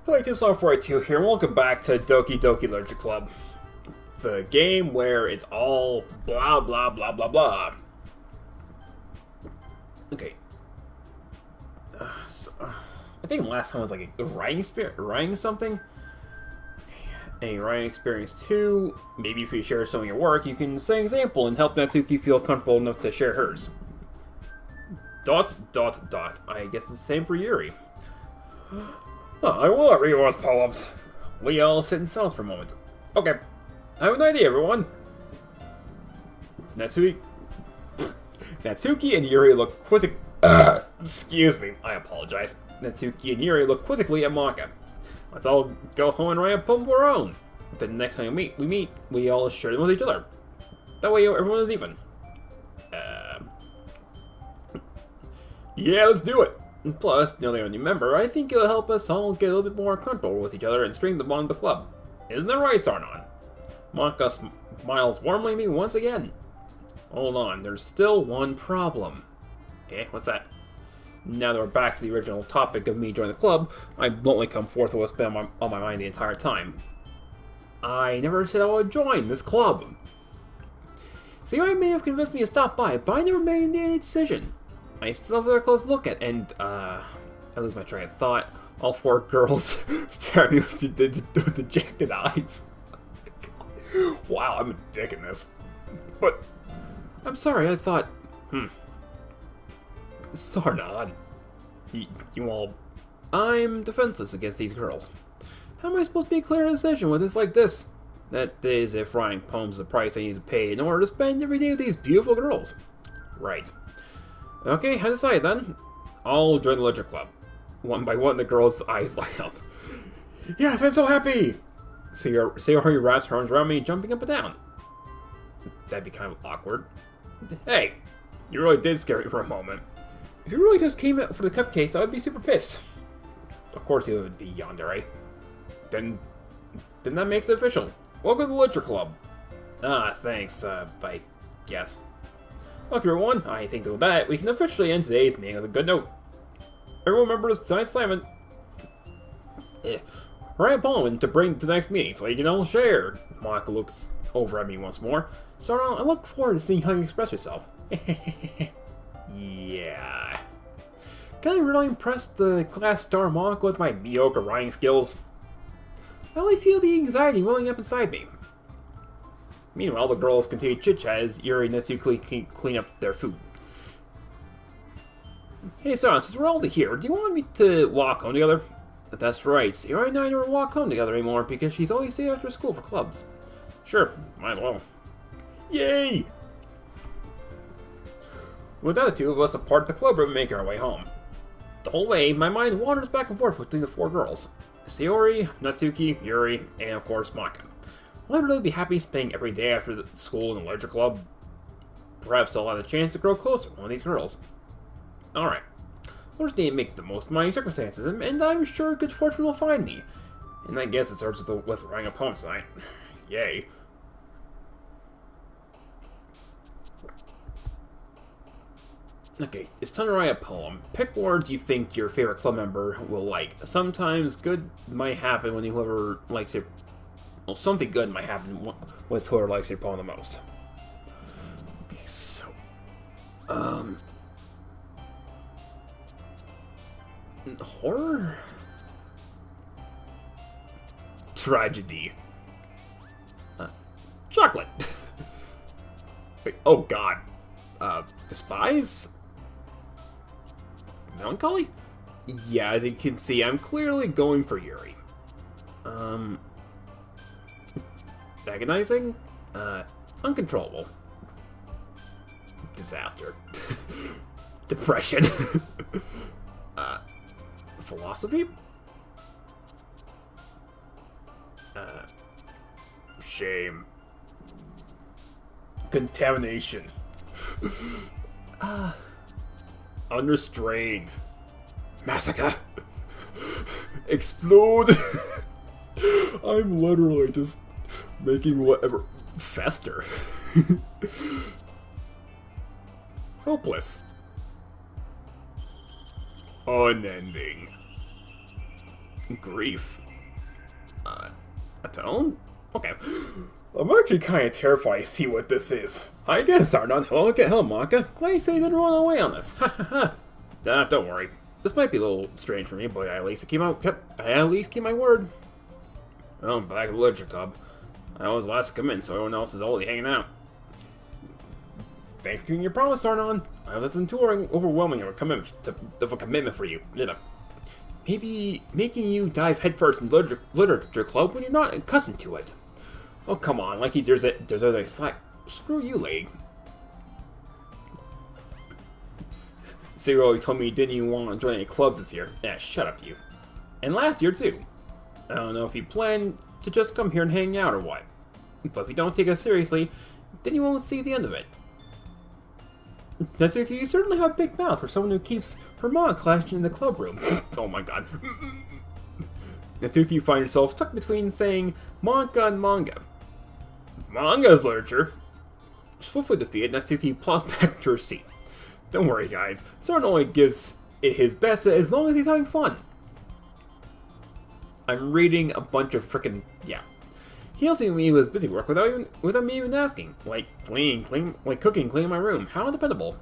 Playtime42 here, and welcome back to Doki Doki Literature Club. The game where it's all blah blah blah blah blah. Okay. I think last time was like a writing something. A writing experience 2. Maybe if you share some of your work, you can set an example and help Natsuki feel comfortable enough to share hers. ... I guess it's the same for Yuri. I will read Laura's poems. We all sit in silence for a moment. Okay. I have an idea, everyone. Natsuki and Yuri look quizzically... Excuse me. I apologize. Natsuki and Yuri look quizzically at Maka. Let's all go home and write a poem of our own. The next time we meet, we all share them with each other. That way everyone is even. Yeah, let's do it. And plus, now that I'm a new member, I think it'll help us all get a little bit more comfortable with each other and strengthen the bond of the club. Isn't that right, Sarnon? Maka smiles warmly at me once again. Hold on, there's still one problem. What's that? Now that we're back to the original topic of me joining the club, I bluntly come forth with what's been on my mind the entire time. I never said I would join this club. So you may have convinced me to stop by, but I never made any decision. I still have a close look at, and I lose my train of thought. All 4 girls stare at me with dejected eyes. Wow, I'm a dick in this. But, I'm sorry, I thought, Sarnon, you all... I'm defenseless against these girls. How am I supposed to make a clear decision when it's like this? That is, if writing poems is the price I need to pay in order to spend every day with these beautiful girls. Right. Okay, I decided then. I'll join the literature club. One by one, the girls' eyes light up. Yes, I'm so happy! Sayori wraps her arms around me, jumping up and down. That'd be kind of awkward. Hey, you really did scare me for a moment. If you really just came out for the cupcakes, I would be super pissed. Of course you would be, yandere. Then that makes it official. Welcome to the literature club. Thanks, I guess. Okay, everyone, I think that with that, we can officially end today's meeting with a good note. Everyone remember tonight's assignment. Write a poem to bring to the next meeting so you can all share. Maka looks over at me once more. So I look forward to seeing how you express yourself. Yeah. Can I really impress the class star Maka with my mediocre writing skills? I only feel the anxiety welling up inside me. Meanwhile, the girls continue chit-chat as Yuri and Natsuki clean up their food. Hey, Sarah, since we're all here, do you want me to walk home together? That's right, Yuri and I never walk home together anymore because she's always staying after school for clubs. Sure, might as well. Yay! With that, the 2 of us depart the club room and make our way home. The whole way, my mind wanders back and forth between the 4 girls. Sayori, Natsuki, Yuri, and of course Maka. Will I really be happy spending every day after school in the literature club? Perhaps I'll have the chance to grow closer with one of these girls. Alright. We'll just need to make the most of my circumstances, and I'm sure good fortune will find me. And I guess it starts with writing a poem tonight. Yay. Okay, it's time to write a poem. Pick words you think your favorite club member will like. Sometimes good might happen when whoever likes your... Well, something good might happen with whoever likes your poem the most. Okay, so... Horror? Tragedy. Chocolate. Wait, oh god. Despise? Melancholy? Yeah, as you can see, I'm clearly going for Yuri. Agonizing? Uncontrollable. Disaster. Depression. Philosophy? Shame. Contamination. Unrestrained. Massacre. Explode. I'm literally just making whatever fester. Hopeless. Unending. Grief. A tone? Okay. I'm actually kind of terrified to see what this is. I guess, Sarnon. Hello, Maka. Glad you say you didn't run away on this. Ha ha ha. Don't worry. This might be a little strange for me, but I at least keep my word. Oh, back to the literature club. I was last to come in, so everyone else is already hanging out. Thanks for keeping your promise, Sarnon. I wasn't too overwhelming of a commitment for you. Maybe making you dive headfirst in literature club when you're not accustomed to it. Oh, come on, like there's a slack. Screw you, lady. Zero told me you didn't even want to join any clubs this year. Shut up, you. And last year, too. I don't know if you plan to just come here and hang out or what. But if you don't take us seriously, then you won't see the end of it. Natsuki, you certainly have a big mouth for someone who keeps her manga collection in the club room. Oh my god. Natsuki, you find yourself stuck between saying manga and manga. Manga is literature. Swiftly defeated, Natsuki plops back to her seat. Don't worry, guys. Soren only gives it his best as long as he's having fun. I'm reading a bunch of frickin' He also me with busy work without me even asking. Like cooking, cleaning my room. How undependable.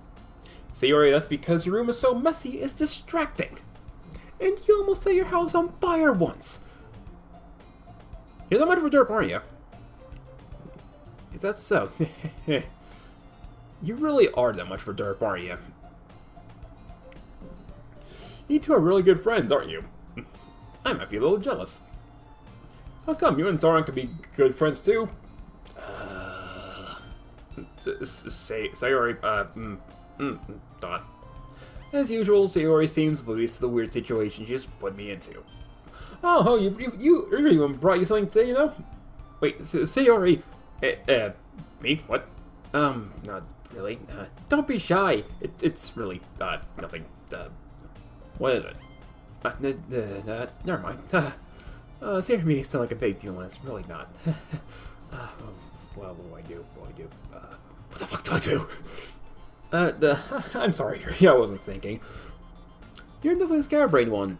Sayori, that's because your room is so messy, it's distracting. And you almost set your house on fire once. You're that much of a derp, aren't you? Is that so? You really are that much for derp, aren't you? You two are really good friends, aren't you? I might be a little jealous. How come you and Zoran could be good friends too? Sayori, thought. As usual, Sayori seems oblivious to the weird situation she just put me into. Oh, you even brought you something to say, you know? Wait, Sayori, me? What? Not really. Don't be shy. It's really, nothing. What is it? Never mind. Sayori to me is still like a big deal when it's really not. Well, what do I do? What the fuck do I do? I'm sorry, I wasn't thinking. You're definitely the scatterbrained one.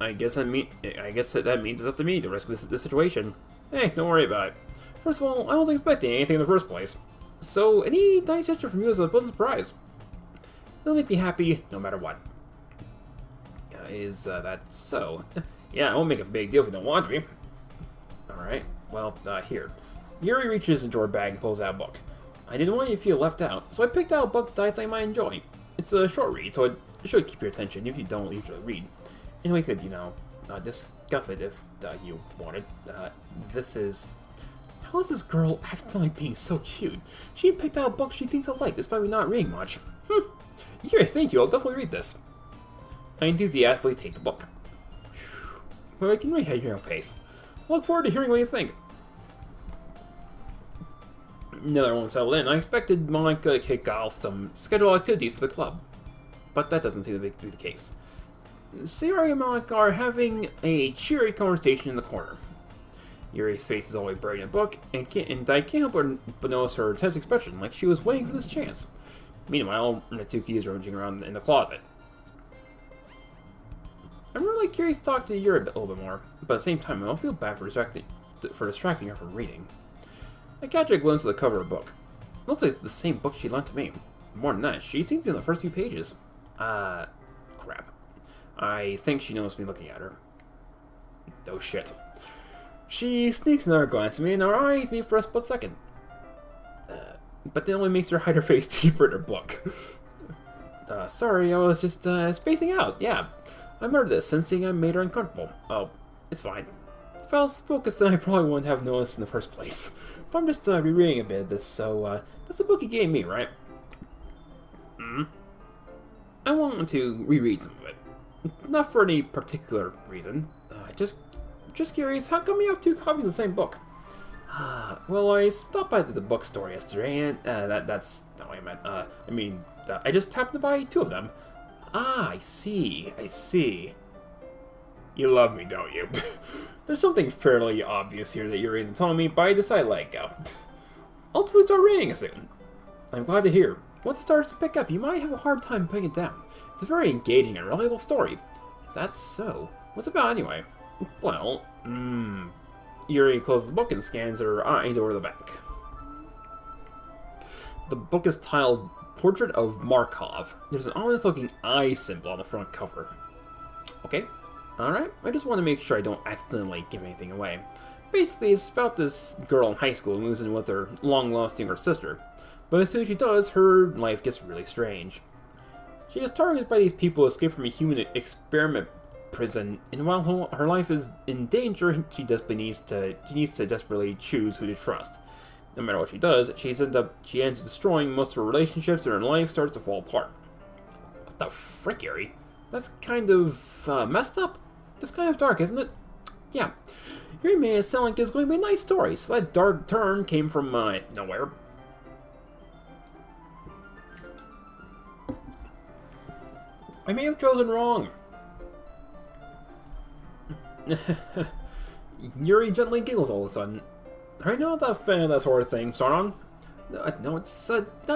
I guess that means it's up to me to rescue this situation. Hey, don't worry about it. First of all, I wasn't expecting anything in the first place. So, any nice gesture from you is a pleasant surprise. It'll make me happy no matter what. Is that so? Yeah, I won't make a big deal if you don't want to be. Alright, well, here. Yuri reaches into her bag and pulls out a book. I didn't want you to feel left out, so I picked out a book that I think you might enjoy. It's a short read, so it should keep your attention if you don't usually read. And we could, discuss it if you wanted. This is... How is this girl acting like being so cute? She picked out a book she thinks I like, despite me not reading much. Yuri, thank you, I'll definitely read this. I enthusiastically take the book. Well, I can read at your own pace. I look forward to hearing what you think. Now that everyone's settled in, I expected Monica to kick off some scheduled activities for the club. But that doesn't seem to be the case. Sayori and Monica are having a cheery conversation in the corner. Yuri's face is always buried in a book, and I can't help but notice her tense expression, like she was waiting for this chance. Meanwhile, Natsuki is rummaging around in the closet. I'm really curious to talk to Yuri a little bit more, but at the same time, I don't feel bad for distracting her from reading. I catch a glimpse of the cover of the book. It looks like the same book she lent to me. More than that, she seems to be in the first few pages. Crap. I think she noticed me looking at her. Oh shit. She sneaks another glance at me and her eyes meet for a split second. But that only makes her hide her face deeper in her book. Sorry, I was just spacing out, yeah. I murdered this, sensing I made her uncomfortable. Oh, it's fine. If I was focused, then I probably wouldn't have noticed in the first place. But I'm just rereading a bit of this, so that's the book you gave me, right? I want to reread some of it. Not for any particular reason. Just curious, how come you have two copies of the same book? Well, I stopped by the bookstore yesterday, and that's not what I meant. I just happened to buy two of them. I see. You love me, don't you? There's something fairly obvious here that Yuri isn't telling me, but I decided to let it go. I'll definitely start reading it soon. I'm glad to hear. Once it starts to pick up, you might have a hard time putting it down. It's a very engaging and relatable story. Is that so? What's it about anyway? Well, Yuri closes the book and scans her eyes over the back. The book is titled Portrait of Markov. There's an ominous-looking eye symbol on the front cover. Okay, alright, I just want to make sure I don't accidentally give anything away. Basically, it's about this girl in high school who moves in with her long-lost younger sister. But as soon as she does, her life gets really strange. She is targeted by these people who escape from a human experiment prison, and while her life is in danger, she needs to desperately choose who to trust. No matter what she does, she ends up destroying most of her relationships, and her life starts to fall apart. What the frick, Yuri? That's kind of messed up. That's kind of dark, isn't it? Yeah. Yuri made it sound like it's going to be a nice story, so that dark turn came from nowhere. I may have chosen wrong. Yuri gently giggles all of a sudden. Are you not that fan of that sort of thing, Sarnon? No, it's not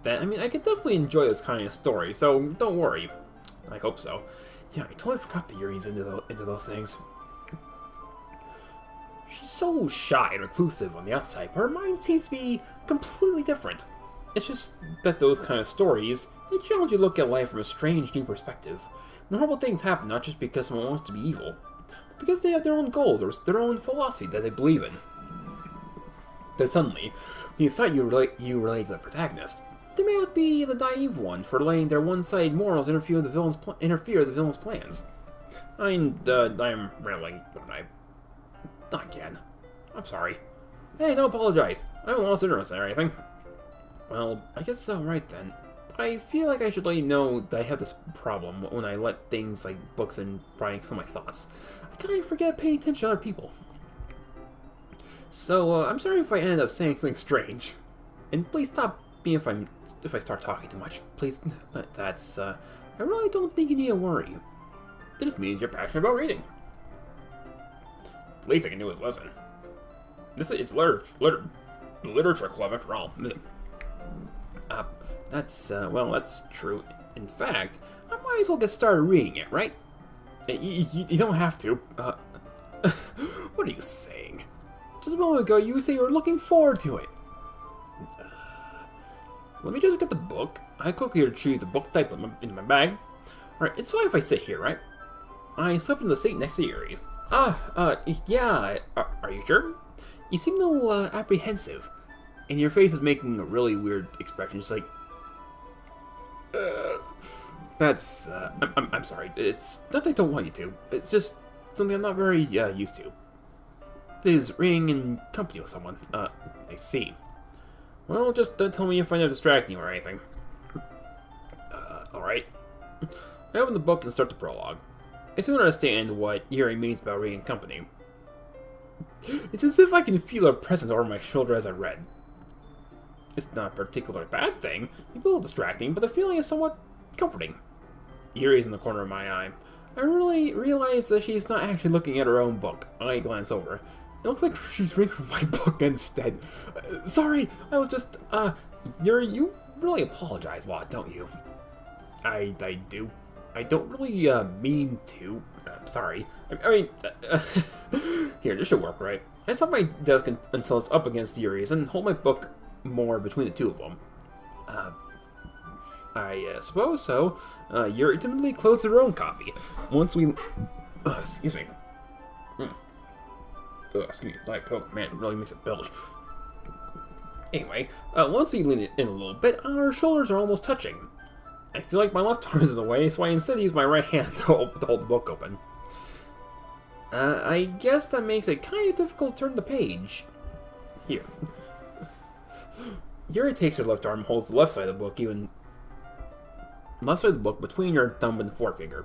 that. I mean, I could definitely enjoy this kind of story, so don't worry. I hope so. Yeah, I totally forgot that Yuri's into those things. She's so shy and reclusive on the outside, but her mind seems to be completely different. It's just that those kind of stories, they challenge you to look at life from a strange new perspective. When horrible things happen not just because someone wants to be evil, but because they have their own goals or their own philosophy that they believe in. Then suddenly, when you thought you related to the protagonist, they may not be the naive one for letting their one-sided morals interfere with the villain's plans. I'm rambling, don't I? Not again. I'm sorry. Hey, don't apologize. I haven't lost interest or anything. Well, I guess it's alright then. I feel like I should let you know that I have this problem when I let things like books and writing fill my thoughts. I kind of forget paying attention to other people. So, I'm sorry if I end up saying something strange. And please stop me if I start talking too much. Please, that's, I really don't think you need to worry. That just means you're passionate about reading. The least I can do is listen. It's literature club after all. Well, that's true. In fact, I might as well get started reading it, right? You don't have to. What are you saying? Just a moment ago, you said you were looking forward to it. Let me just look at the book. I quickly retrieved the book type in my bag. Alright, it's fine if I sit here, right? I slept in the seat next to Yuri's. Yeah. Are you sure? You seem a little apprehensive. And your face is making a really weird expression, just like... I'm sorry. It's not that I don't want you to. It's just something I'm not very used to. This is reading in company with someone. I see. Well, just don't tell me if I know distracting you or anything. Alright. I open the book and start the prologue. I soon understand what Yuri means about reading in company. It's as if I can feel her presence over my shoulder as I read. It's not a particularly bad thing. It's a little distracting, but the feeling is somewhat comforting. Yuri's in the corner of my eye. I really realize that she's not actually looking at her own book. I glance over. It looks like she's reading from my book instead. Sorry, I was just, Yuri, you really apologize a lot, don't you? I do. I don't really, mean to. Sorry. I mean, here, this should work, right? I stop my desk until it's up against Yuri's and hold my book more between the two of them. I suppose so. Yuri timidly closed her own copy. Once we... excuse me. Excuse me, Diet Coke, man, it really makes it belch. Anyway, once we lean in a little bit, our shoulders are almost touching. I feel like my left arm is in the way, so I instead use my right hand to hold the book open. I guess that makes it kind of difficult to turn the page. Here. Yuri takes her left arm and holds the left side of the book between your thumb and forefinger.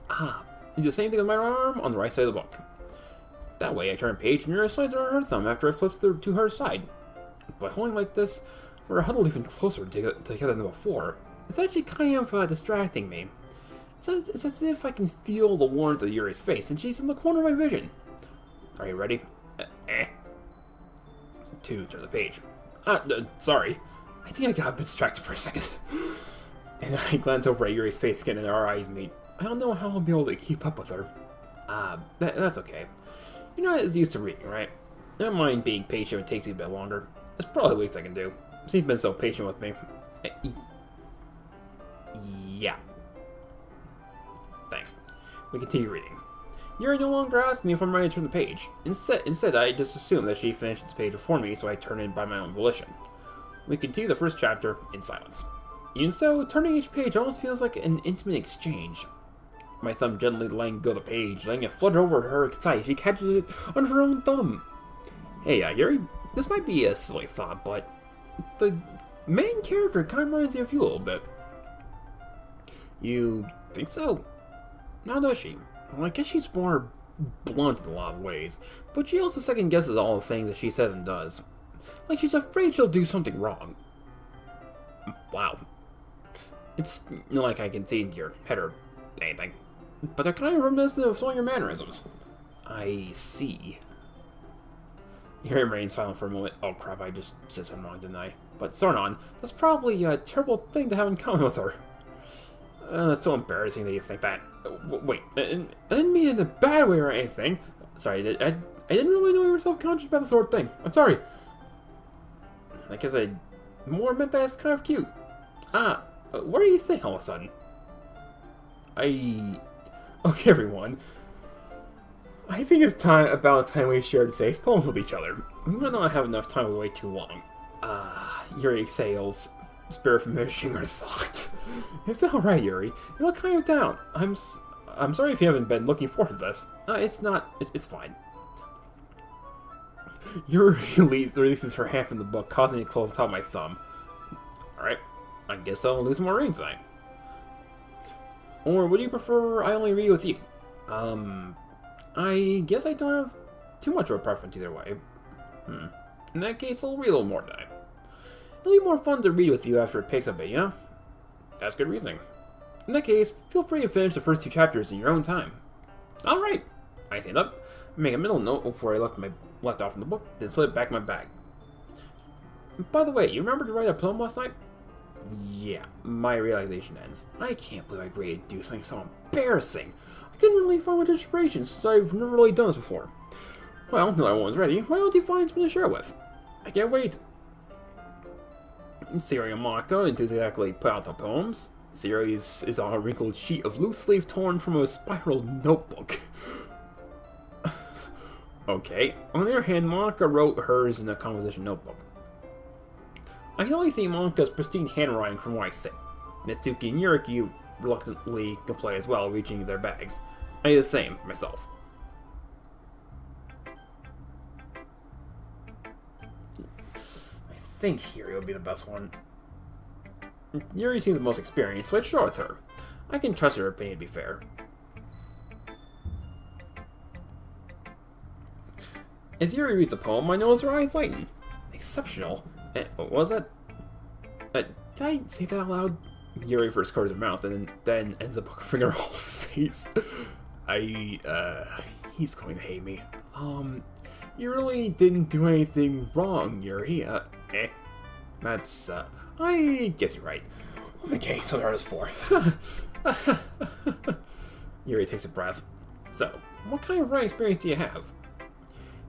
Do the same thing with my right arm on the right side of the book. That way I turn a page and Yuri slides on her thumb after it flips to her side. By holding like this, we're huddled even closer together than before. It's actually kind of distracting me. It's as if I can feel the warmth of Yuri's face, and she's in the corner of my vision. Are you ready? To turn the page. Sorry. I think I got a bit distracted for a second. And I glance over at Yuri's face again, and our eyes meet. I don't know how I'll be able to keep up with her. That's okay. You're not as used to reading, right? I don't mind being patient when it takes you a bit longer. It's probably the least I can do. You've been so patient with me. Yeah. Thanks. We continue reading. Yuri no longer asks me if I'm ready to turn the page. Instead, I just assume that she finished the page before me, so I turn it by my own volition. We continue the first chapter in silence. Even so, turning each page almost feels like an intimate exchange. My thumb gently letting go of the page, letting it flutter over her side. She catches it on her own thumb. Hey, Yuri, this might be a silly thought, but the main character kind of reminds me of you a little bit. You think so? How does she? Well, I guess she's more blunt in a lot of ways, but she also second guesses all the things that she says and does. Like she's afraid she'll do something wrong. Wow. It's not like I can see into your head or anything, but they're kind of reminiscent of some of your mannerisms. I see. Yuri remains silent for a moment. Oh crap, I just said something wrong, didn't I? But Sornon, that's probably a terrible thing to have in common with her. That's so embarrassing that you think that. Wait, I didn't mean it in a bad way or anything. Sorry, I didn't really know you were self-conscious about this sort of thing. I'm sorry. I guess I more meant that it's kind of cute. What are you saying all of a sudden? Okay, everyone. I think it's about time we shared safe poems with each other. We might not have enough time to wait too long. Yuri exhales, spirit from finishing her thought. It's alright, Yuri. You look kind of down. I'm sorry if you haven't been looking forward to this. It's fine. Yuri releases her hand from the book, causing it to close on top of my thumb. Alright, I guess I'll lose more reading tonight. Or would you prefer I only read with you? I guess I don't have too much of a preference either way. In that case, I'll read a little more tonight. It'll be more fun to read with you after it picks up a bit, you know? That's good reasoning. In that case, feel free to finish the first 2 chapters in your own time. Alright. I stand up, make a mental note before I left off in the book, then slip it back in my bag. By the way, you remember to write a poem last night? Yeah, my realization ends. I can't believe I agreed to do something so embarrassing. I couldn't really find much inspiration since I've never really done this before. Well, now everyone's ready, why don't you find something to share with? I can't wait. Siri and Maka enthusiastically put out the poems. Siri is on a wrinkled sheet of loose leaf torn from a spiral notebook. Okay. On the other hand, Maka wrote hers in a composition notebook. I can only see Maka's pristine handwriting from where I sit. Mitsuki and Yuriki reluctantly comply as well, reaching their bags. I do the same, myself. I think Yuri will be the best one. Yuri seems the most experienced, so I'd start with her. I can trust her opinion to be fair. As Yuri reads the poem, I notice her eyes lighten. Exceptional. What was that? Did I say that out loud? Yuri first covers her mouth and then ends up covering her whole face. He's going to hate me. You really didn't do anything wrong, Yuri. That's, I guess you're right. Okay, so what are this for? Yuri takes a breath. So, what kind of writing experience do you have?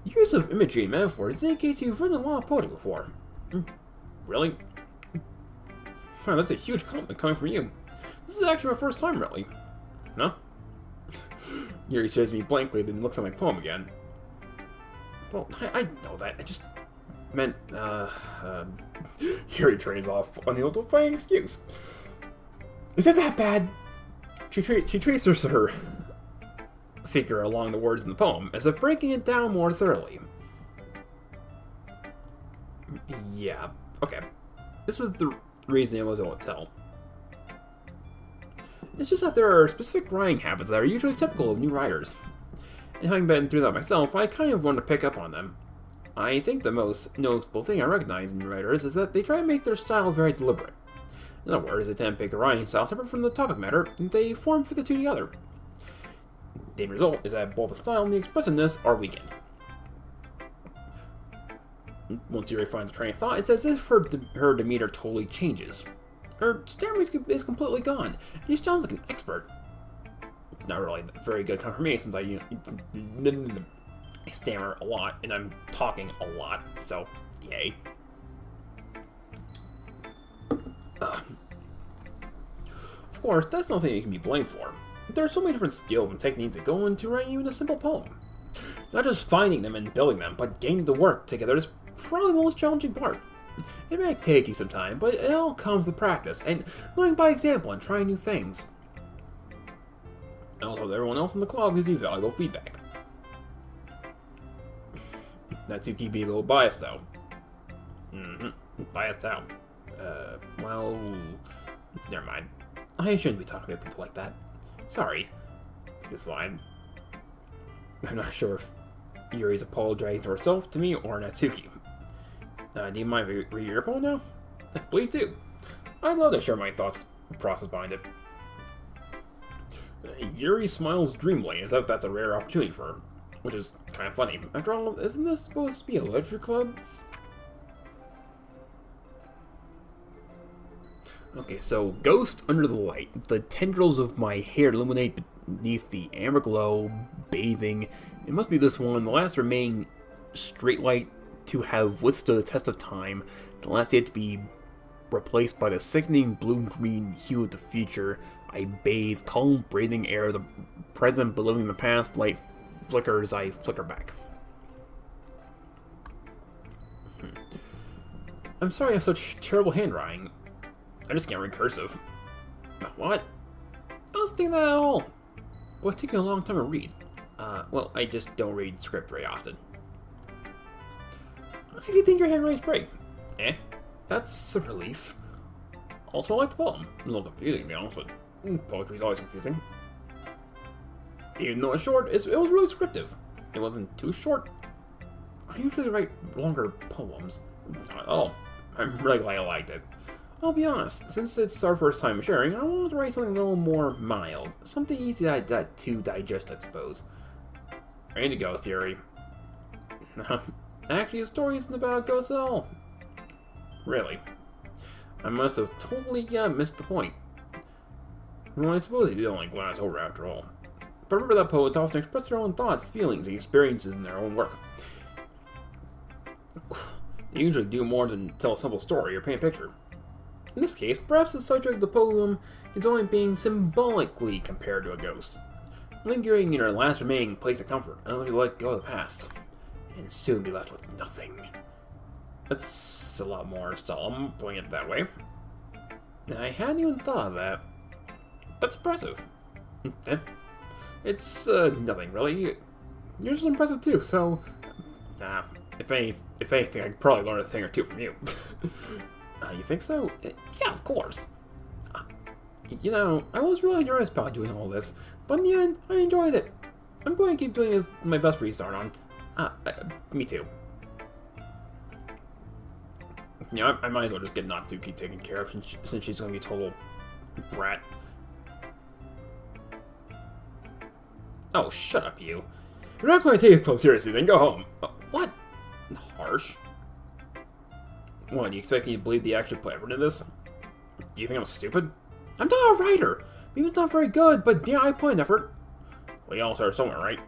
Use of imagery and metaphors indicates you've written a lot of poetry before. Really? Wow, that's a huge compliment coming from you. This is actually my first time, really. No? Yuri stares at me blankly, then looks at my poem again. Well, I know that. I just meant, Yuri trains off on the old fine excuse. Is it that bad? She traces her figure along the words in the poem, as if breaking it down more thoroughly. Yeah, okay. This is the reason I was able to tell. It's just that there are specific writing habits that are usually typical of new writers. And having been through that myself, I kind of learned to pick up on them. I think the most noticeable thing I recognize in new writers is that they try to make their style very deliberate. In other words, they tend to pick a writing style separate from the topic matter, and they form for the two together. The end result is that both the style and the expressiveness are weakened. Once Yuri finds a train of thought, it's as if her demeanor totally changes. Her stammering is completely gone, and she sounds like an expert. Not really very good for me since I stammer a lot and I'm talking a lot, so yay. Of course, that's nothing you can be blamed for. There are so many different skills and techniques that go into writing even a simple poem. Not just finding them and building them, but getting to work together is probably the most challenging part. It may take you some time, but it all comes with practice and learning by example and trying new things. I also hope everyone else in the club gives you valuable feedback. Natsuki be a little biased though. Biased how? Well, never mind. I shouldn't be talking about people like that. Sorry. It's fine. I'm not sure if Yuri's apologizing to herself, to me, or Natsuki. Do you mind if I read your poem now? Please do. I'd love to share my thoughts process behind it. Yuri smiles dreamily, as if that's a rare opportunity for her, which is kind of funny. After all, isn't this supposed to be a literature club? Okay, so Ghost Under the Light. The tendrils of my hair illuminate beneath the amber glow, bathing. It must be this one, the last remaining straight light to have withstood the test of time, the last yet to be replaced by the sickening blue-green hue of the future. I bathe, calm, breathing air, the present believing the past, light flickers, I flicker back. I'm sorry I have such terrible handwriting. I just can't read cursive. What? I was thinking that at all. But it took you a long time to read. Well, I just don't read script very often. How do you think your handwriting's great? That's a relief. Also, I like the poem. A little confusing, to be honest, but poetry's always confusing. Even though it's short, it was really descriptive. It wasn't too short. I usually write longer poems. Not at all. I'm really glad I liked it. I'll be honest, since it's our first time sharing, I wanted to write something a little more mild. Something easy to digest, I suppose. Ready to go, Theory. Actually, the story isn't about ghosts at all. Really. I must have totally missed the point. Well, I suppose they did only glance over after all. But remember that poets often express their own thoughts, feelings, and experiences in their own work. They usually do more than tell a simple story or paint a picture. In this case, perhaps the subject of the poem is only being symbolically compared to a ghost, lingering in our last remaining place of comfort, until we let go of the past, and soon be left with nothing. That's a lot more solemn, putting it that way. I hadn't even thought of that. That's impressive. It's nothing really. Yours is impressive too, so if anything, I could probably learn a thing or two from you. You think so? Yeah, of course. You know, I was really nervous about doing all this, but in the end, I enjoyed it. I'm going to keep doing this my best for you, Sarnon. Me too. You know, I might as well just get Natsuki taken care of since she's going to be a total brat. Oh, shut up, you. If you're not going to take it so seriously, then go home. What? Harsh. What, do you expect me to believe they actually put effort into this? Do you think I'm stupid? I'm not a writer! Maybe it's not very good, but yeah, I put in effort. We all start somewhere, right?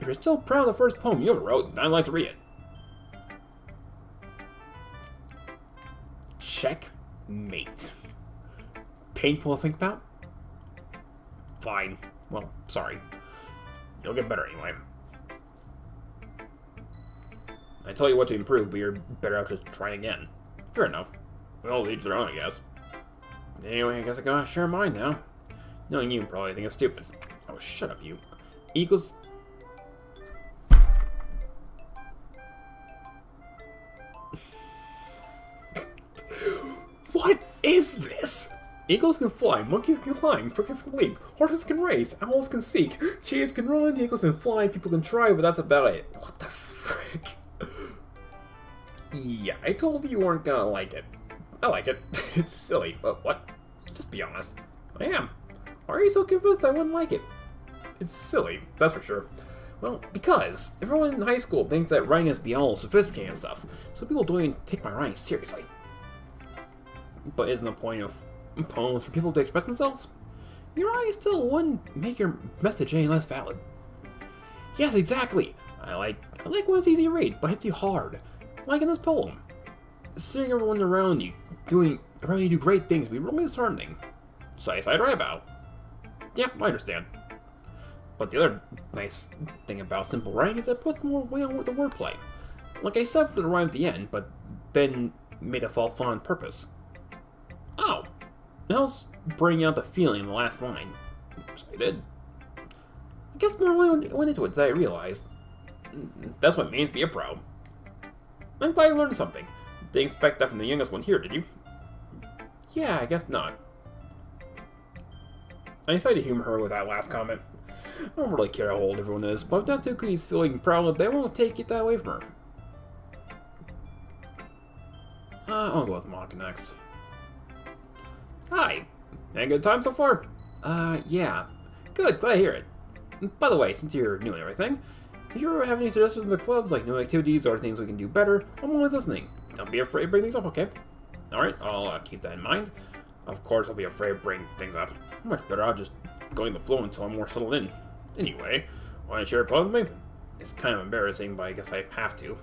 If you're still proud of the first poem you ever wrote, then I'd like to read it. Checkmate. Painful to think about? Fine. Well, sorry. You'll get better anyway. I tell you what to improve, but you're better off just trying again. Fair enough. Well, each their own, I guess. Anyway, I guess I gotta share mine now. Knowing you probably think it's stupid. Oh, shut up, you. Equals... What is this? Eagles can fly, monkeys can climb, crickets can leap, horses can race, owls can seek, cheetahs can run, eagles can fly, people can try, but that's about it. What the frick? Yeah, I told you weren't gonna like it. I like it. It's silly, but what? Just be honest. I am. Why are you so convinced I wouldn't like it? It's silly, that's for sure. Well, because everyone in high school thinks that writing is beyond all sophisticated and stuff, so people don't even take my writing seriously. But isn't the point of poems for people to express themselves? Your eyes still wouldn't make your message any less valid. Yes, exactly. I like when it's easy to read, but hits you hard. Like in this poem. Seeing everyone around you do great things would be really disheartening. So I write about. Yeah, I understand. But the other nice thing about simple writing is that it puts more weight on the wordplay. Like I said for the rhyme at the end, but then made it fall flat on purpose. Oh, it helps bring out the feeling in the last line. So I did. I guess more went into it than I realized. That's what makes me a pro. I'm glad you learned something. Didn't expect that from the youngest one here, did you? Yeah, I guess not. I decided to humor her with that last comment. I don't really care how old everyone is, but if Natsuki's feeling proud, they won't take it that away from her. I'll go with Monica next. Hi. Had a good time so far? Yeah. Good, glad to hear it. By the way, since you're new and everything, if you ever have any suggestions in the clubs, like new activities or things we can do better, I'm always listening. Don't be afraid to bring things up, okay? Alright, I'll keep that in mind. Of course, I'll be afraid to bring things up. Much better, I'll just go in the flow until I'm more settled in. Anyway, want to share a poem with me? It's kind of embarrassing, but I guess I have to.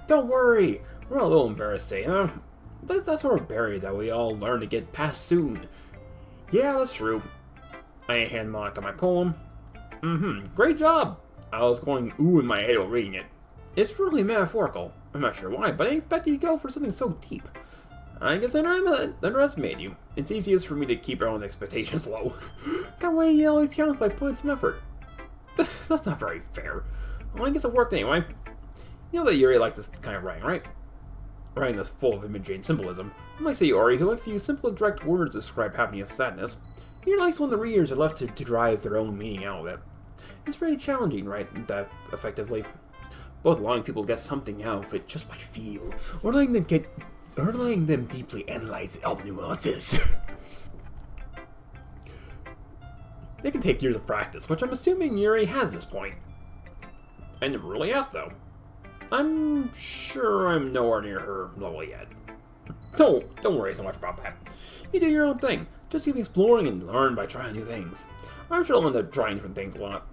Don't worry, we're a little embarrassed, huh? But that's sort of barrier that we all learn to get past soon. Yeah, that's true. I hand Monica my poem. Great job! I was going ooh in my head while reading it. It's really metaphorical. I'm not sure why, but I expected you to go for something so deep. I guess I underestimated you. It's easiest for me to keep our own expectations low. That way it always counts by putting some effort. That's not very fair. Well, I guess it worked anyway. You know that Yuri likes this kind of writing, right? Writing that's full of imagery and symbolism. Unlike, say, Ori, who likes to use simple and direct words to describe happiness and sadness, Yuri likes when the readers are left to derive their own meaning out of it. It's very challenging, right? That effectively. Both allowing people to get something out of it just by feel, or letting them deeply analyze all the nuances. They can take years of practice, which I'm assuming Yuri has at this point. I never really asked, though. I'm sure I'm nowhere near her level yet. Don't worry so much about that. You do your own thing. Just keep exploring and learn by trying new things. I'm sure I'll end up trying different things a lot.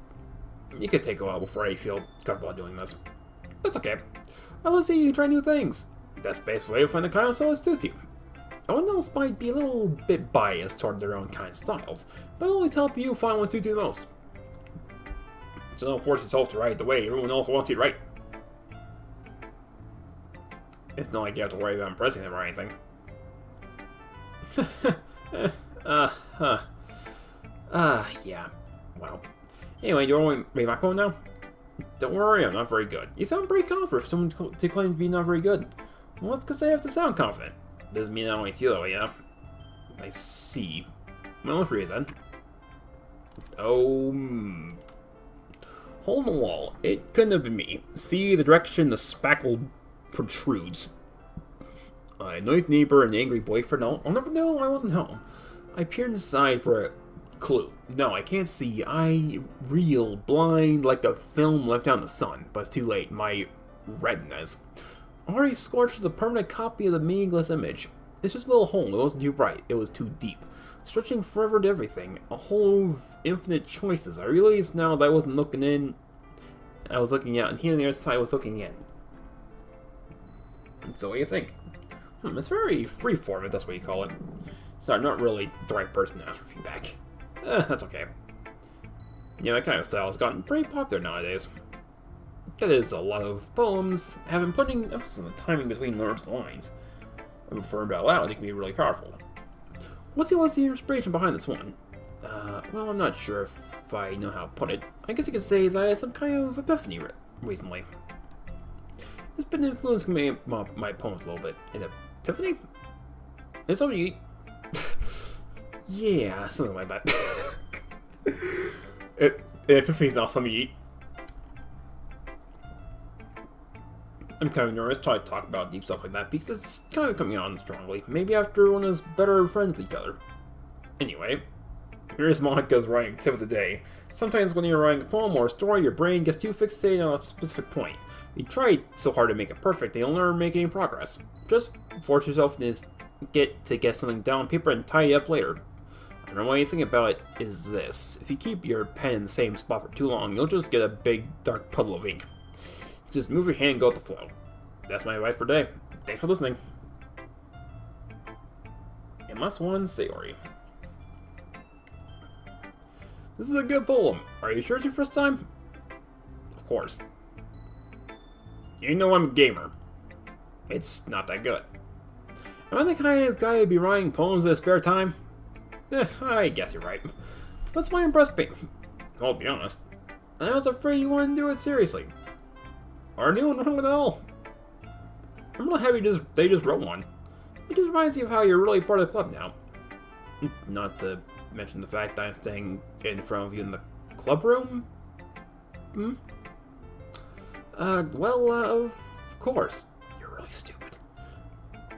It could take a while before I feel comfortable doing this. That's okay. Well, let's see you try new things. That's the best way to find the kind of style that suits you. Everyone else might be a little bit biased toward their own kind of styles, but it'll always help you find what suits you the most. So don't force yourself to write the way everyone else wants you to write. It's not like you have to worry about impressing them or anything. Yeah. Wow. Anyway, do you want to read my poem now? Don't worry, I'm not very good. You sound pretty confident for someone to claim to be not very good. Well, that's because I have to sound confident. Doesn't mean I always feel that way, yeah? I see. Well, let's read it then. Hole in the wall. It couldn't have been me. See the direction the spackle protrudes. I annoyed neighbor and angry boyfriend. I'll never know I wasn't home. I peered inside for a clue. No, I can't see. I reel blind like a film left out in the sun, but it's too late. My retinas already scorched with a permanent copy of the meaningless image. It's just a little hole. It wasn't too bright. It was too deep, stretching forever to everything. A hole of infinite choices. I realized now that I wasn't looking in. I was looking out, and here on the other side I was looking in. So what do you think? It's very freeform, if that's what you call it. So I'm not really the right person to ask for feedback. That's okay. Yeah, that kind of style has gotten pretty popular nowadays. That is, a lot of poems have been putting emphasis on the timing between words and lines. When affirmed out loud, it can be really powerful. What's the inspiration behind this one? Well, I'm not sure if I know how to put it. I guess you could say that it's some kind of epiphany recently. It's been influencing my poems a little bit. An epiphany? It's something you eat. Yeah, something like that. Epiphany's not something you eat. I'm kind of nervous to talk about deep stuff like that because it's kind of coming on strongly. Maybe after everyone is better friends with each other. Anyway, here's Monica's writing tip of the day. Sometimes when you're writing a poem or a story, your brain gets too fixated on a specific point. You try so hard to make it perfect, you'll never make any progress. Just force yourself get something down on paper and tidy up later. I don't know what you think about it is this. If you keep your pen in the same spot for too long, you'll just get a big dark puddle of ink. Just move your hand and go with the flow. That's my advice for today. Thanks for listening. And last one, Sayori. This is a good poem. Are you sure it's your first time? Of course. You know I'm a gamer. It's not that good. Am I the kind of guy who'd be writing poems in his spare time? I guess you're right. That's why impressed me. I'll be honest. I was afraid you wouldn't do it seriously. Aren't you wrong at all? I'm really happy they just wrote one. It just reminds me of how you're really part of the club now. Not to mention the fact that I'm staying in front of you in the club room? Of course. You're really stupid.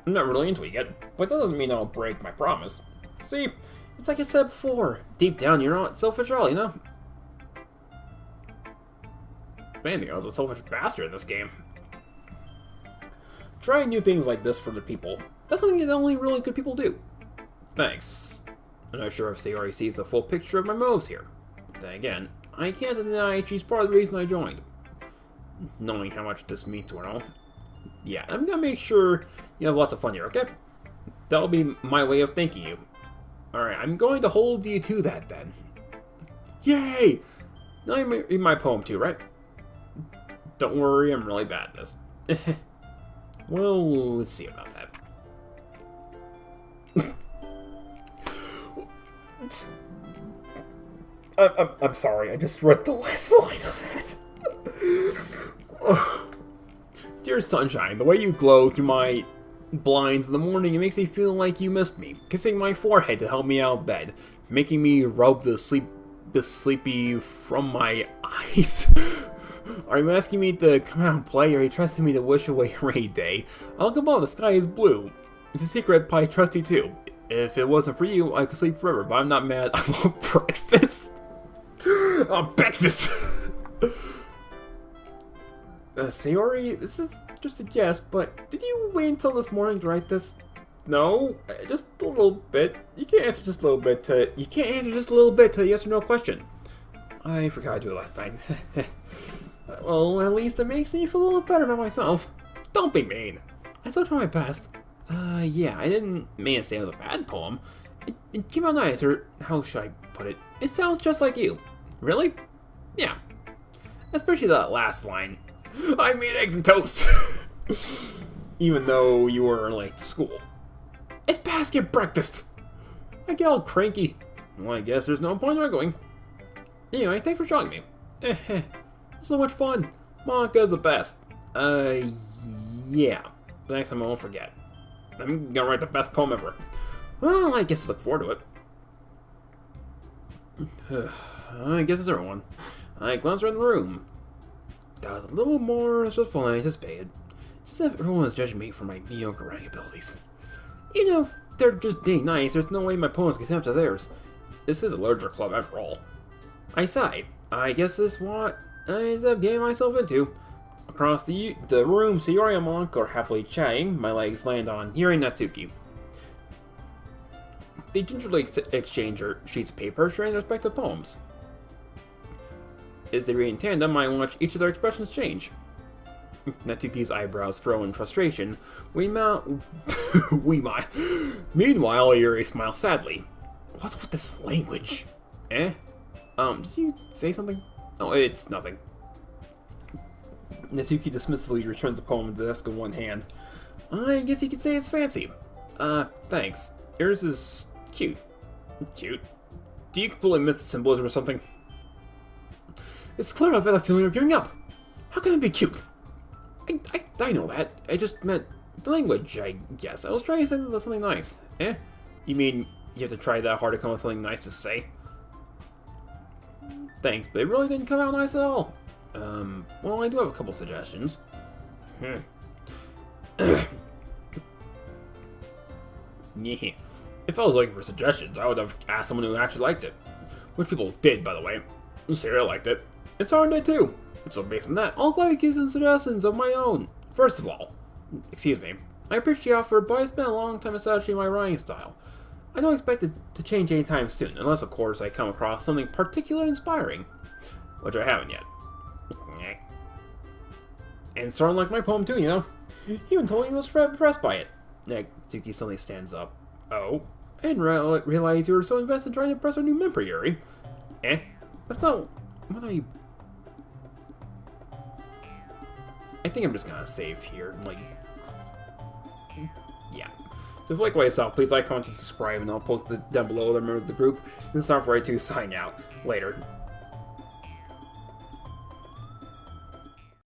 I'm not really into it yet, but that doesn't mean I'll break my promise. See, it's like I said before. Deep down, you're not selfish at all, you know? If anything, I was a selfish bastard in this game. Trying new things like this for the people. That's something that only really good people do. Thanks. I'm not sure if Sayori sees the full picture of my moves here. Then again, I can't deny she's part of the reason I joined. Knowing how much this means to her all. Yeah, I'm gonna make sure you have lots of fun here, okay? That'll be my way of thanking you. Alright, I'm going to hold you to that then. Yay! Now you read my poem too, right? Don't worry, I'm really bad at this. Well, let's see about that. I'm sorry, I just read the last line of that. Dear sunshine, the way you glow through my blinds in the morning, it makes me feel like you missed me. Kissing my forehead to help me out of bed, making me rub the sleepy from my eyes. Are you asking me to come out and play, or are you trusting me to wish away a rainy day? I look above, the sky is blue. It's a secret, but I trust you too. If it wasn't for you, I could sleep forever, but I'm not mad. I want breakfast. Breakfast! Sayori, this is just a guess, but did you wait until this morning to write this? No, just a little bit. You can't answer just a little bit to a yes or no question. I forgot to do it last night. Well, at least it makes me feel a little better about myself. Don't be mean. I still try my best. Yeah, I didn't mean to say it was a bad poem. It came out nice, or how should I put it? It sounds just like you. Really? Yeah. Especially that last line. I made eggs and toast! Even though you were late to school. It's past get breakfast! I get all cranky. Well, I guess there's no point in arguing. Anyway, thanks for showing me. So much fun. Monica's the best. Yeah. The next time I won't forget. I'm gonna write the best poem ever. Well, I guess I look forward to it. I guess it's everyone. I glanced around the room. That was a little more stressful than I anticipated. As if everyone was judging me for my mediocre writing abilities. You know, if they're just being nice, there's no way my poems can stand up to theirs. This is a larger club after all. I sigh. I guess this is what I ended up getting myself into. Across the room, Sayori and Monk are happily chatting. My legs land on Hiri and Natsuki. They gingerly exchange sheets of paper, sharing their respective poems. As they read in tandem, I watch each of their expressions change. Natsuki's eyebrows furrow in frustration. Meanwhile, Yuri smiles sadly. What's with this language? Did you say something? Oh, it's nothing. Natsuki dismissively returns the poem to the desk in one hand. I guess you could say it's fancy. Thanks. Yours is cute. Cute? Do you completely miss the symbolism or something? It's clear I've got a feeling of giving up. How can it be cute? I know that. I just meant the language, I guess. I was trying to say something nice. You mean you have to try that hard to come up with something nice to say? Thanks, but it really didn't come out nice at all. Well, I do have a couple suggestions. If I was looking for suggestions, I would have asked someone who actually liked it. Which people did, by the way. Sarah liked it. And Sarah did too. So based on that, I'll gladly give some suggestions of my own. First of all, excuse me, I appreciate the offer, but it's been a long time establishing my writing style. I don't expect it to change anytime soon, unless, of course, I come across something particularly inspiring. Which I haven't yet. And it's sort of like my poem, too, you know? He even told me he was impressed by it. Doki suddenly stands up. Oh? I didn't realize you were so invested in trying to impress our new member, Yuri. That's not what I think I'm just gonna save here. Like, yeah. So if you like what I saw, please like, comment, and subscribe, and I'll post it down below the members of the group. And it's time for I to sign out. Later.